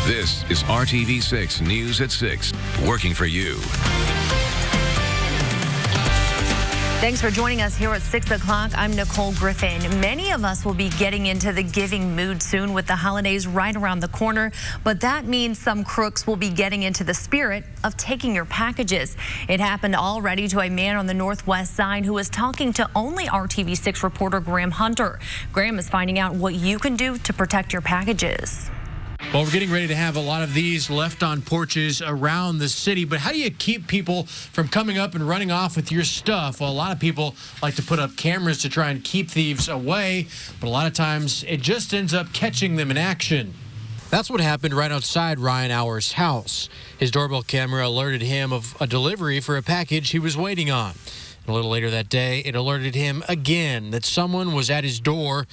This is RTV6 News at 6, working for you. Thanks for joining us here at 6 o'clock. I'm Nicole Griffin. Many of us will be getting into the giving mood soon with the holidays right around the corner, but that means some crooks will be getting into the spirit of taking your packages. It happened already to a man on the northwest side who was talking to only RTV6 reporter Graham Hunter. Graham is finding out what you can do to protect your packages. Well, we're getting ready to have a lot of these left on porches around the city, but how do you keep people from coming up and running off with your stuff? Well, a lot of people like to put up cameras to try and keep thieves away, but a lot of times it just ends up catching them in action. That's what happened right outside Ryan Hour's house. His doorbell camera alerted him of a delivery for a package he was waiting on. And a little later that day, it alerted him again that someone was at his door,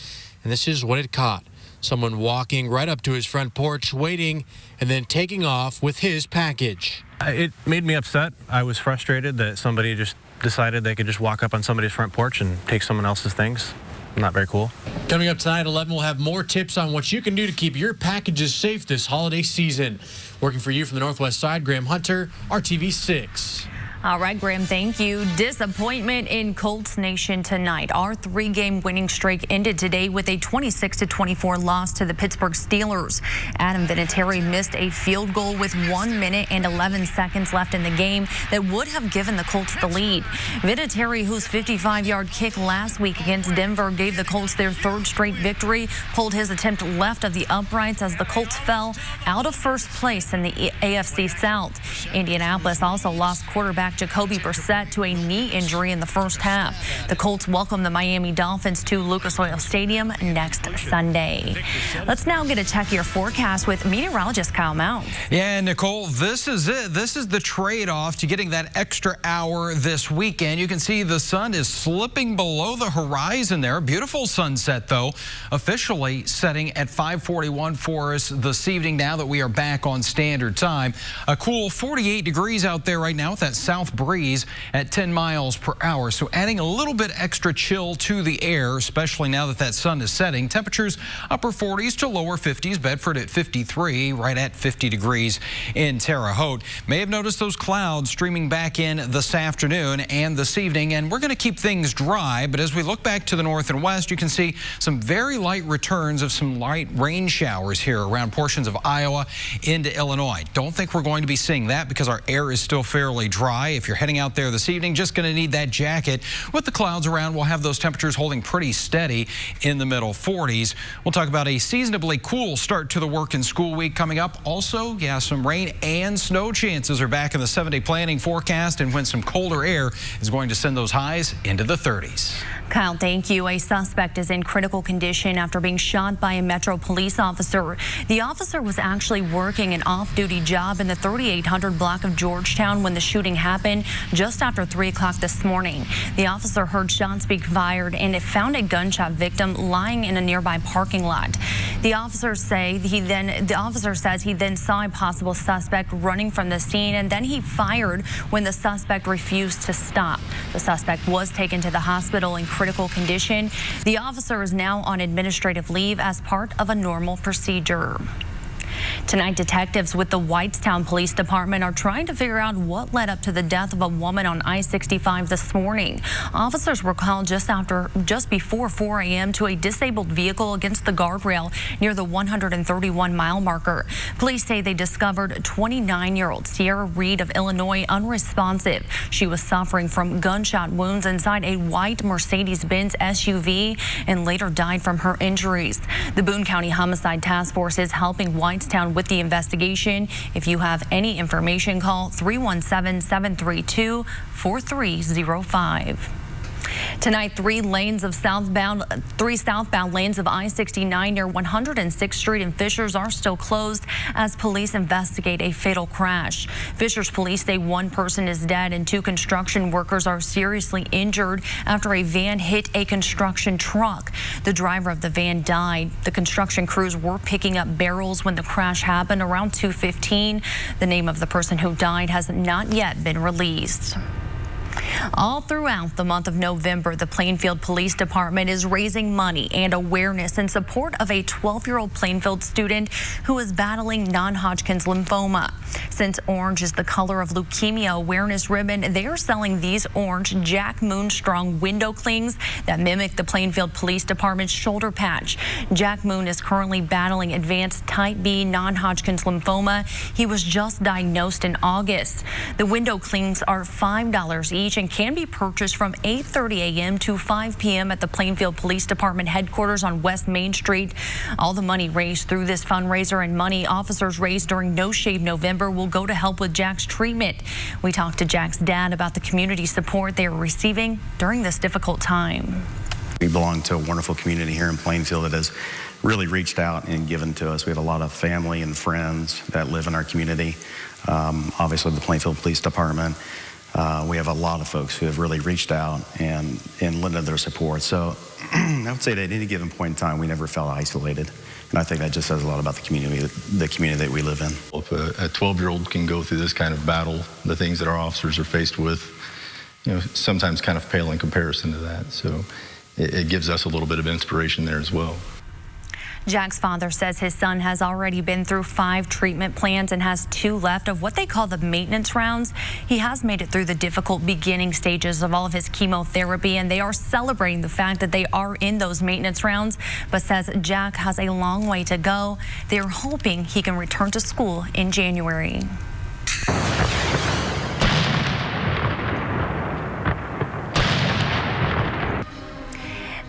and this is what it caught. Someone walking right up to his front porch, waiting, and then taking off with his package. It made me upset. I was frustrated that somebody just decided they could just walk up on somebody's front porch and take someone else's things. Not very cool. Coming up tonight at 11, we'll have more tips on what you can do to keep your packages safe this holiday season. Working for you from the northwest side, Graham Hunter, RTV6. All right, Graham, thank you. Disappointment in Colts Nation tonight. Our three-game winning streak ended today with a 26-24 loss to the Pittsburgh Steelers. Adam Vinatieri missed a field goal with 1 minute and 11 seconds left in the game that would have given the Colts the lead. Vinatieri, whose 55-yard kick last week against Denver gave the Colts their third straight victory, pulled his attempt left of the uprights as the Colts fell out of first place in the AFC South. Indianapolis also lost quarterback Jacoby Brissett to a knee injury in the first half. The Colts welcome the Miami Dolphins to Lucas Oil Stadium next Sunday. Let's now get a check of your forecast with meteorologist Kyle Mounts. Yeah, Nicole, this is it. This is the trade-off to getting that extra hour this weekend. You can see the sun is slipping below the horizon there. Beautiful sunset, though, officially setting at 5:41 for us this evening now that we are back on standard time. A cool 48 degrees out there right now with that south breeze at 10 miles per hour. So adding a little bit extra chill to the air, especially now that that sun is setting. Temperatures upper 40s to lower 50s. Bedford at 53, right at 50 degrees in Terre Haute. May have noticed those clouds streaming back in this afternoon and this evening, and we're going to keep things dry. But as we look back to the north and west, you can see some very light returns of some light rain showers here around portions of Iowa into Illinois. Don't think we're going to be seeing that because our air is still fairly dry. If you're heading out there this evening, just going to need that jacket. With the clouds around, we'll have those temperatures holding pretty steady in the middle 40s. We'll talk about a seasonably cool start to the work and school week coming up. Also, yeah, some rain and snow chances are back in the 7-day planning forecast, and when some colder air is going to send those highs into the 30s. Kyle, thank you. A suspect is in critical condition after being shot by a Metro police officer. The officer was actually working an off-duty job in the 3800 block of Georgetown when the shooting happened just after 3 o'clock this morning. The officer heard shots being fired and it found a gunshot victim lying in a nearby parking lot. The officer says he then saw a possible suspect running from the scene, and then he fired when the suspect refused to stop. The suspect was taken to the hospital in critical condition. The officer is now on administrative leave as part of a normal procedure. Tonight, detectives with the Whitestown Police Department are trying to figure out what led up to the death of a woman on I-65 this morning. Officers were called just before 4 a.m. to a disabled vehicle against the guardrail near the 131-mile marker. Police say they discovered 29-year-old Sierra Reed of Illinois unresponsive. She was suffering from gunshot wounds inside a white Mercedes-Benz SUV and later died from her injuries. The Boone County Homicide Task Force is helping Whitestown with the investigation. If you have any information, call 317-732-4305. Tonight, three southbound lanes of I-69 near 106th Street and Fishers are still closed as police investigate a fatal crash. Fishers police say one person is dead and 2 construction workers are seriously injured after a van hit a construction truck. The driver of the van died. The construction crews were picking up barrels when the crash happened around 2:15. The name of the person who died has not yet been released. All throughout the month of November, the Plainfield Police Department is raising money and awareness in support of a 12-year-old Plainfield student who is battling non-Hodgkin's lymphoma. Since orange is the color of Leukemia Awareness Ribbon, they are selling these orange Jack Moonstrong window clings that mimic the Plainfield Police Department's shoulder patch. Jack Moon is currently battling advanced type B non-Hodgkin's lymphoma. He was just diagnosed in August. The window clings are $5 each and can be purchased from 8:30 a.m. to 5 p.m. at the Plainfield Police Department headquarters on West Main Street. All the money raised through this fundraiser and money officers raised during No Shave November will go to help with Jack's treatment. We talked to Jack's dad about the community support they are receiving during this difficult time. We belong to a wonderful community here in Plainfield that has really reached out and given to us. We have a lot of family and friends that live in our community. Obviously, the Plainfield Police Department. We have a lot of folks who have really reached out and lended their support. So I would say that at any given point in time, we never felt isolated. And I think that just says a lot about the community that we live in. If a 12-year-old can go through this kind of battle, the things that our officers are faced with, sometimes kind of pale in comparison to that. So it gives us a little bit of inspiration there as well. Jack's father says his son has already been through 5 treatment plans and has 2 left of what they call the maintenance rounds. He has made it through the difficult beginning stages of all of his chemotherapy, and they are celebrating the fact that they are in those maintenance rounds, but says Jack has a long way to go. They are hoping he can return to school in January.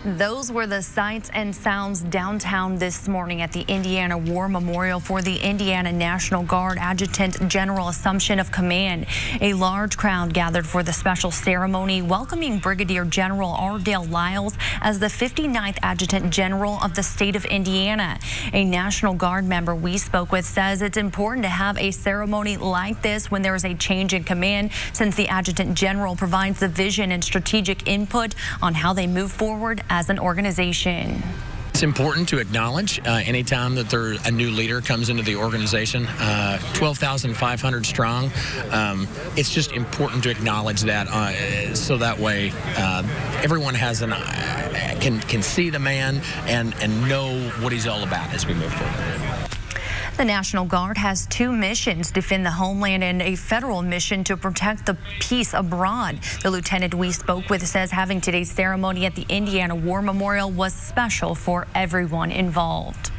Those were the sights and sounds downtown this morning at the Indiana War Memorial for the Indiana National Guard Adjutant General Assumption of Command. A large crowd gathered for the special ceremony welcoming Brigadier General Ardale Lyles as the 59th Adjutant General of the state of Indiana. A National Guard member we spoke with says it's important to have a ceremony like this when there is a change in command, since the Adjutant General provides the vision and strategic input on how they move forward as an organization. It's important to acknowledge anytime that a new leader comes into the organization, 12,500 strong. It's just important to acknowledge that so that way everyone has can see the man and know what he's all about as we move forward. The National Guard has 2 missions: defend the homeland and a federal mission to protect the peace abroad. The lieutenant we spoke with says having today's ceremony at the Indiana War Memorial was special for everyone involved.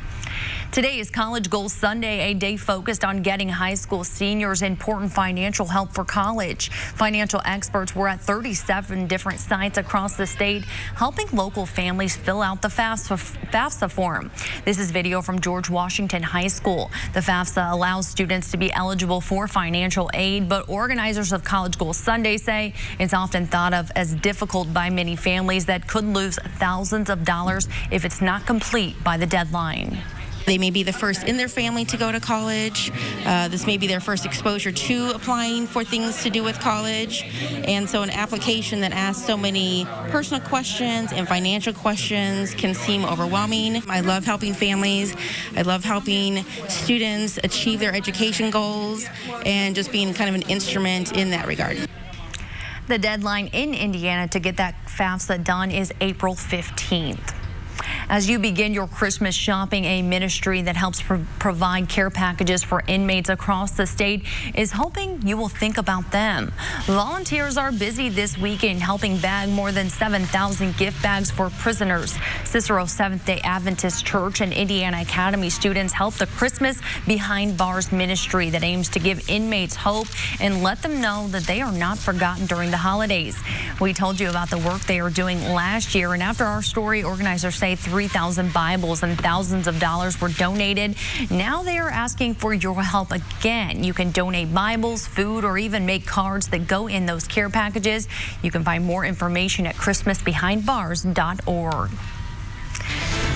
Today is College Goals Sunday, a day focused on getting high school seniors important financial help for college. Financial experts were at 37 different sites across the state, helping local families fill out the FAFSA form. This is video from George Washington High School. The FAFSA allows students to be eligible for financial aid, but organizers of College Goals Sunday say it's often thought of as difficult by many families that could lose thousands of dollars if it's not complete by the deadline. They may be the first in their family to go to college. This may be their first exposure to applying for things to do with college. And so an application that asks so many personal questions and financial questions can seem overwhelming. I love helping families. I love helping students achieve their education goals and just being kind of an instrument in that regard. The deadline in Indiana to get that FAFSA done is April 15th. As you begin your Christmas shopping, a ministry that helps provide care packages for inmates across the state is hoping you will think about them. Volunteers are busy this weekend helping bag more than 7,000 gift bags for prisoners. Cicero Seventh-day Adventist Church and Indiana Academy students help the Christmas Behind Bars ministry that aims to give inmates hope and let them know that they are not forgotten during the holidays. We told you about the work they are doing last year, and after our story, organizers say 3,000 Bibles and thousands of dollars were donated. Now they are asking for your help again. You can donate Bibles, food, or even make cards that go in those care packages. You can find more information at christmasbehindbars.org.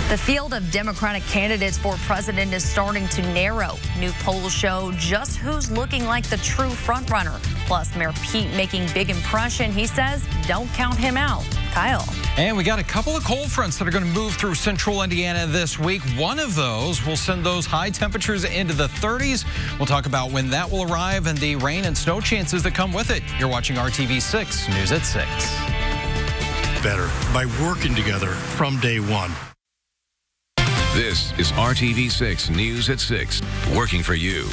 The field of Democratic candidates for president is starting to narrow. New polls show just who's looking like the true frontrunner. Plus, Mayor Pete making big impression. He says, don't count him out. Kyle. And we got a couple of cold fronts that are going to move through central Indiana this week. One of those will send those high temperatures into the 30s. We'll talk about when that will arrive and the rain and snow chances that come with it. You're watching RTV6 News at 6. Better by working together from day one. This is RTV6 News at 6, working for you.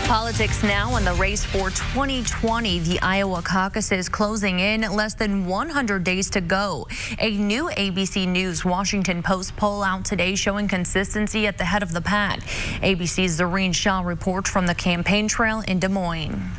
Politics now in the race for 2020. The Iowa caucus is closing in, less than 100 days to go. A new ABC News Washington Post poll out today showing consistency at the head of the pack. ABC's Zoreen Shaw reports from the campaign trail in Des Moines.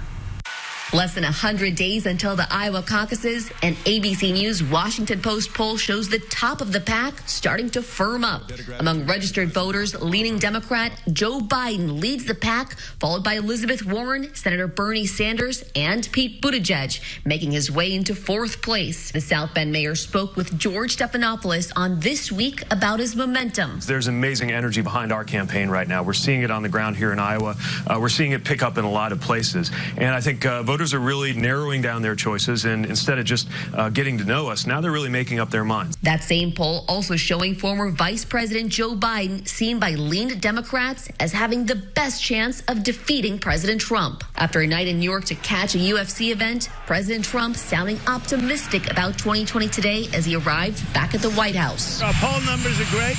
Less than 100 days until the Iowa caucuses, an ABC News Washington Post poll shows the top of the pack starting to firm up. Among registered voters leaning Democrat, Joe Biden leads the pack, followed by Elizabeth Warren, Senator Bernie Sanders, and Pete Buttigieg, making his way into fourth place. The South Bend mayor spoke with George Stephanopoulos on This Week about his momentum. There's amazing energy behind our campaign right now. We're seeing it on the ground here in Iowa. We're seeing it pick up in a lot of places. And I think voters are really narrowing down their choices, and instead of just getting to know us, now they're really making up their minds. That same poll also showing former Vice President Joe Biden seen by leaned Democrats as having the best chance of defeating President Trump. After a night in New York to catch a UFC event, President Trump sounding optimistic about 2020 today as he arrived back at the White House. Our poll numbers are great.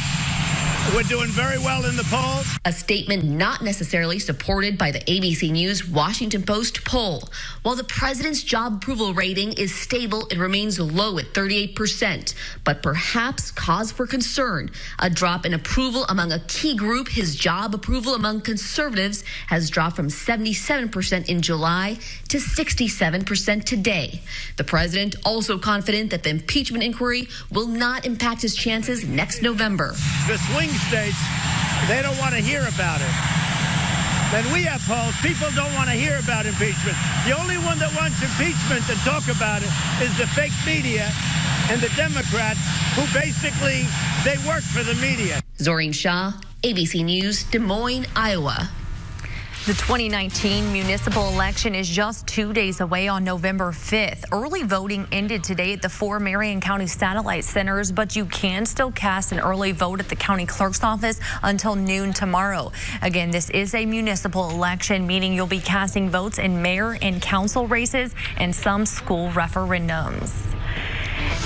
We're doing very well in the polls. A statement not necessarily supported by the ABC News Washington Post poll. While the president's job approval rating is stable, it remains low at 38%, but perhaps cause for concern. A drop in approval among a key group, his job approval among conservatives, has dropped from 77% in July to 67% today. The president also confident that the impeachment inquiry will not impact his chances next November. The swing states, they don't want to hear about it. Then we have polls. People don't want to hear about impeachment. The only one that wants impeachment and talk about it is the fake media and the Democrats who basically, they work for the media. Zoreen Shaw, ABC News, Des Moines, Iowa. The 2019 municipal election is just 2 days away on November 5th. Early voting ended today at the 4 Marion County satellite centers, but you can still cast an early vote at the county clerk's office until noon tomorrow. Again, this is a municipal election, meaning you'll be casting votes in mayor and council races and some school referendums.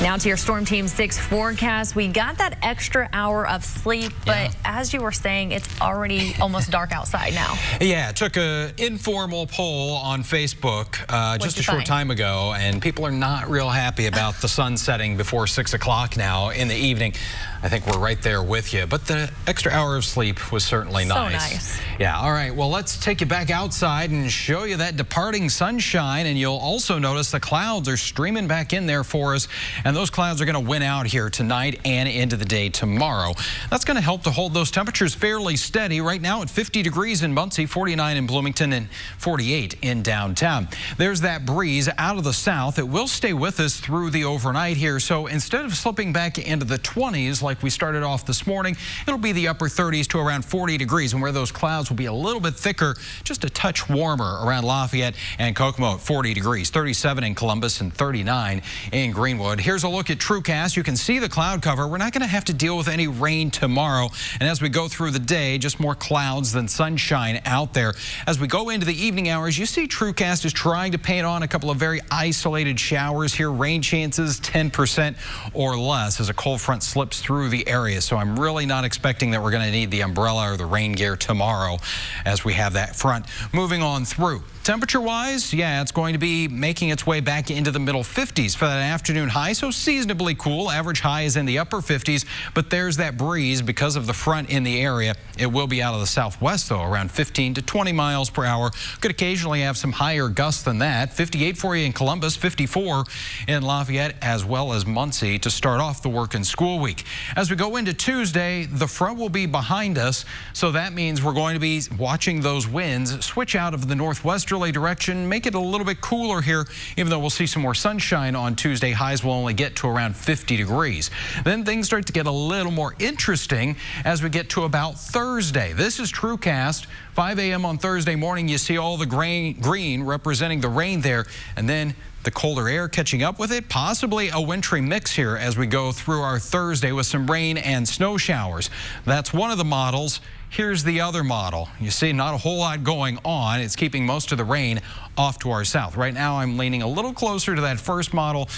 Now to your Storm Team 6 forecast. We got that extra hour of sleep, but as you were saying, it's already almost dark outside now. Yeah, took an informal poll on Facebook just a short time ago, and people are not real happy about the sun setting before 6 o'clock now in the evening. I think we're right there with you, but the extra hour of sleep was certainly nice. Yeah, all right, well, let's take you back outside and show you that departing sunshine, and you'll also notice the clouds are streaming back in there for us, and those clouds are going to win out here tonight and into the day tomorrow. That's going to help to hold those temperatures fairly steady. Right now at 50 degrees in Muncie, 49 in Bloomington, and 48 in downtown. There's that breeze out of the south. It will stay with us through the overnight here, so instead of slipping back into the 20s like we started off this morning, it'll be the upper 30s to around 40 degrees, and where those clouds will be a little bit thicker, just a touch warmer around Lafayette and Kokomo at 40 degrees, 37 in Columbus and 39 in Greenwood. Here's a look at TrueCast. You can see the cloud cover. We're not going to have to deal with any rain tomorrow, and as we go through the day, just more clouds than sunshine out there. As we go into the evening hours, you see TrueCast is trying to paint on a couple of very isolated showers here. Rain chances 10% or less as a cold front slips through the area, so I'm really not expecting that we're going to need the umbrella or the rain gear tomorrow as we have that front moving on through. Temperature-wise, yeah, it's going to be making its way back into the middle 50s for that afternoon high, so seasonably cool. Average high is in the upper 50s, but there's that breeze because of the front in the area. It will be out of the southwest, though, around 15 to 20 miles per hour. Could occasionally have some higher gusts than that. 58 for you in Columbus, 54 in Lafayette, as well as Muncie to start off the work and school week. As we go into Tuesday, the front will be behind us, so that means we're going to be watching those winds switch out of the northwesterly direction, make it a little bit cooler here, even though we'll see some more sunshine on Tuesday. Highs will only get to around 50 degrees. Then things start to get a little more interesting as we get to about Thursday. This is TrueCast. 5 a.m. on Thursday morning, you see all the green representing the rain there, and then The colder air catching up with it, possibly a wintry mix here as we go through our Thursday with some rain and snow showers. That's one of the models. Here's the other model. You see, not a whole lot going on. It's keeping most of the rain off to our south. Right now, I'm leaning a little closer to that first model,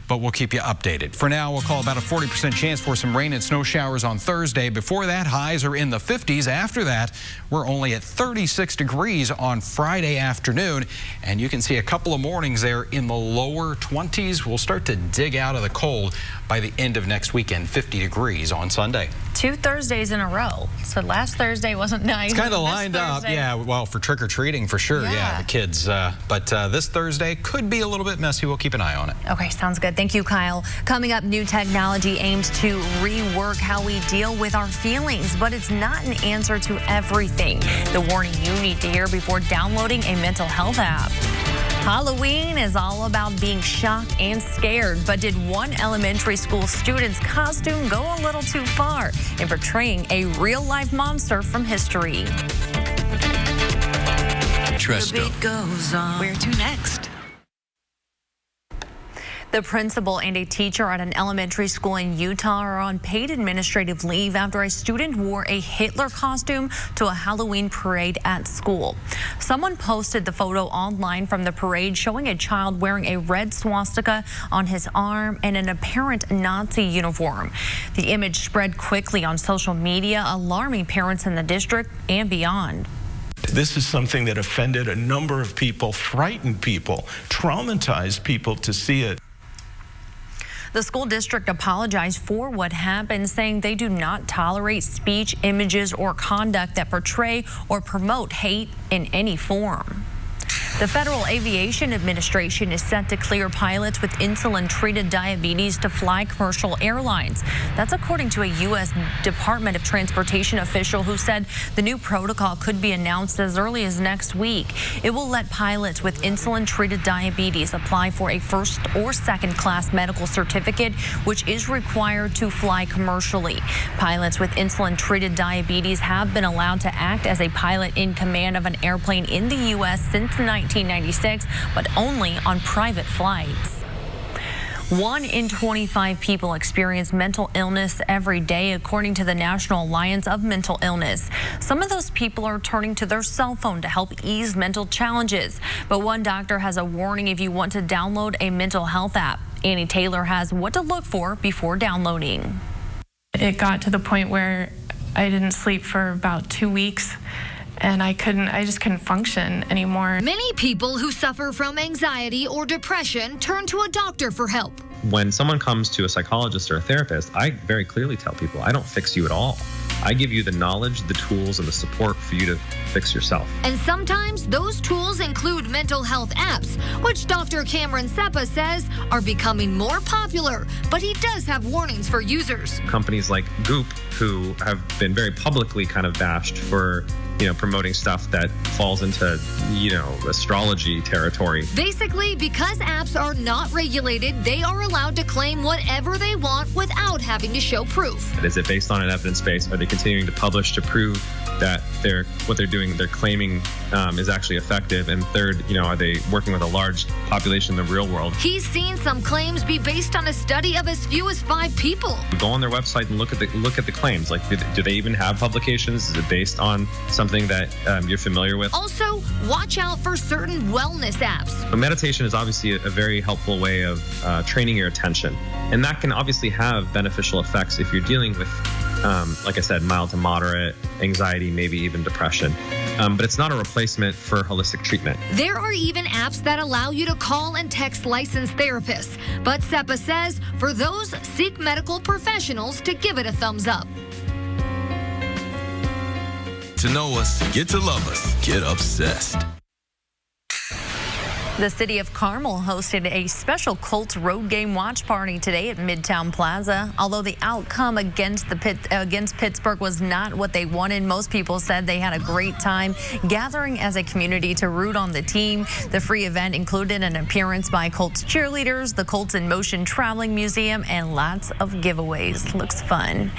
but we'll keep you updated. For now, we'll call about a 40% chance for some rain and snow showers on Thursday. Before that, highs are in the 50s. After that, we're only at 36 degrees on Friday afternoon. And you can see a couple of mornings there in the lower 20s. We'll start to dig out of the cold by the end of next weekend, 50 degrees on Sunday. 2 Thursdays in a row. So last Thursday wasn't nice. It's kind of lined up, yeah, well, for trick-or-treating for sure, yeah, the kids. But this Thursday could be a little bit messy. We'll keep an eye on it. Okay, sounds good. Thank you, Kyle. Coming up, new technology aims to rework how we deal with our feelings, but it's not an answer to everything. The warning you need to hear before downloading a mental health app. Halloween is all about being shocked and scared, but did one elementary school student's costume go a little too far in portraying a real-life monster from history? The beat goes on. Where to next? The principal and a teacher at an elementary school in Utah are on paid administrative leave after a student wore a Hitler costume to a Halloween parade at school. Someone posted the photo online from the parade showing a child wearing a red swastika on his arm and an apparent Nazi uniform. The image spread quickly on social media, alarming parents in the district and beyond. This is something that offended a number of people, frightened people, traumatized people to see it. The school district apologized for what happened, saying they do not tolerate speech, images, or conduct that portray or promote hate in any form. The Federal Aviation Administration is set to clear pilots with insulin-treated diabetes to fly commercial airlines. That's according to a U.S. Department of Transportation official who said the new protocol could be announced as early as next week. It will let pilots with insulin-treated diabetes apply for a first or second class medical certificate, which is required to fly commercially. Pilots with insulin-treated diabetes have been allowed to act as a pilot in command of an airplane in the U.S. since 1996, but only on private flights. 1 in 25 people experience mental illness every day, according to the National Alliance of Mental Illness. Some of those people are turning to their cell phone to help ease mental challenges. But one doctor has a warning if you want to download a mental health app. Annie Taylor has what to look for before downloading. It got to the point where I didn't sleep for about 2 weeks. And I just couldn't function anymore. Many people who suffer from anxiety or depression turn to a doctor for help. When someone comes to a psychologist or a therapist, I very clearly tell people, I don't fix you at all. I give you the knowledge, the tools, and the support for you to fix yourself. And sometimes those tools include mental health apps, which Dr. Cameron Seppa says are becoming more popular, but he does have warnings for users. Companies like Goop, who have been very publicly kind of bashed for promoting stuff that falls into, astrology territory. Basically, because apps are not regulated, they are allowed to claim whatever they want without having to show proof. Is it based on an evidence base? Are they continuing to publish to prove that what they're doing, they're claiming is actually effective? And third, are they working with a large population in the real world? He's seen some claims be based on a study of as few as 5 people. Go on their website and look at the claims. Like, do they even have publications? Is it based on something that you're familiar with? Also, watch out for certain wellness apps. But meditation is obviously a very helpful way of training your attention. And that can obviously have beneficial effects if you're dealing with, like I said, mild to moderate anxiety, maybe even depression. But it's not a replacement for holistic treatment. There are even apps that allow you to call and text licensed therapists. But Seppa says for those, seek medical professionals to give it a thumbs up. To know us, get to love us, get obsessed. The city of Carmel hosted a special Colts road game watch party today at Midtown Plaza. Although the outcome against Pittsburgh was not what they wanted, most people said they had a great time gathering as a community to root on the team. The free event included an appearance by Colts cheerleaders, the Colts in Motion Traveling Museum, and lots of giveaways. Looks fun.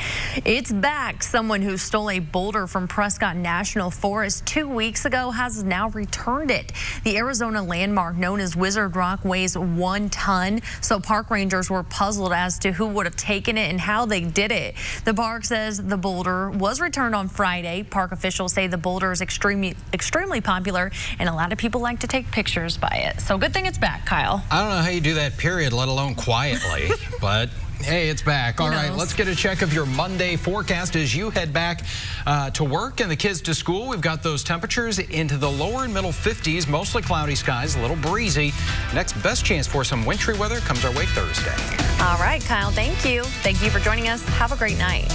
It's back. Someone who stole a boulder from Prescott National Forest 2 weeks ago has now returned it. The Arizona Landmark park known as Wizard Rock weighs 1 ton. So park rangers were puzzled as to who would have taken it and how they did it. The park says the boulder was returned on Friday. Park officials say the boulder is extremely popular and a lot of people like to take pictures by it. So good thing it's back, Kyle. I don't know how you do that, period, let alone quietly, but hey, it's back. All right, let's get a check of your Monday forecast as you head back to work and the kids to school. We've got those temperatures into the lower and middle 50s, mostly cloudy skies, a little breezy. Next best chance for some wintry weather comes our way Thursday. All right, Kyle, thank you. Thank you for joining us. Have a great night.